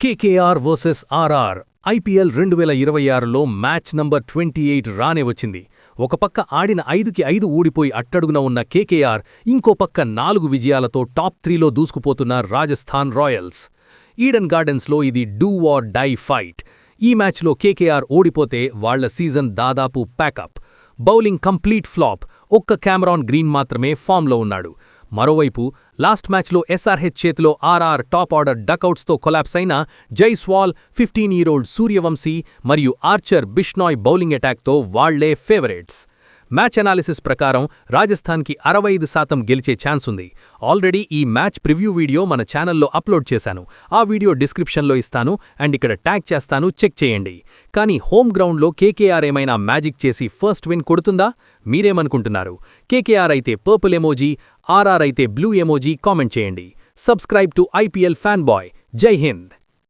KKR versus RR IPL 2026లో match number 28 రానే వచ్చింది. ఒక పక్క ఆడిన 5కి 5 ఊడిపోయి అట్టడుగున ఉన్న కేకేఆర్, ఇంకో పక్క 4 విజయాలతో టాప్ 3లో దూసుకుపోతున్న రాజస్థాన్ రాయల్స్. ఈడెన్ గార్డెన్స్లో ఇది డూ ఆర్ డై ఫైట్. ఈ మ్యాచ్లో కేకేఆర్ ఓడిపోతే వాళ్ల సీజన్ దాదాపు ప్యాకప్. Bowling complete flop. ఒక్క క్యామరాన్ గ్రీన్ మాత్రమే ఫామ్లో ఉన్నాడు. మరోవైపు లాస్ట్ మ్యాచ్లో ఎస్ఆర్హెచ్ చేతిలో ఆర్ఆర్ టాప్ ఆర్డర్ డకౌట్స్తో కొలాప్స్ అయిన జైస్వాల్, 15-year-old సూర్యవంశీ మరియు ఆర్చర్ బిష్నాయ్ బౌలింగ్ అటాక్తో వాళ్లే ఫేవరెట్స్. మ్యాచ్ అనాలిసిస్ ప్రకారం రాజస్థాన్కి 65% గెలిచే ఛాన్స్ ఉంది. ఆల్రెడీ ఈ మ్యాచ్ ప్రివ్యూ వీడియో మన ఛానల్లో అప్లోడ్ చేశాను. ఆ వీడియో డిస్క్రిప్షన్లో ఇస్తాను అండ్ ఇక్కడ ట్యాగ్ చేస్తాను, చెక్ చేయండి. కానీ హోమ్ గ్రౌండ్లో కేకేఆర్ ఏమైనా మ్యాజిక్ చేసి ఫస్ట్ విన్ కొడుతుందా? మీరేమనుకుంటున్నారు? కేకేఆర్ అయితే పర్పుల్ ఎమోజీ, ఆర్ఆర్ అయితే బ్లూ ఎమోజీ కామెంట్ చేయండి. Subscribe to IPL fan boy. జై హింద్.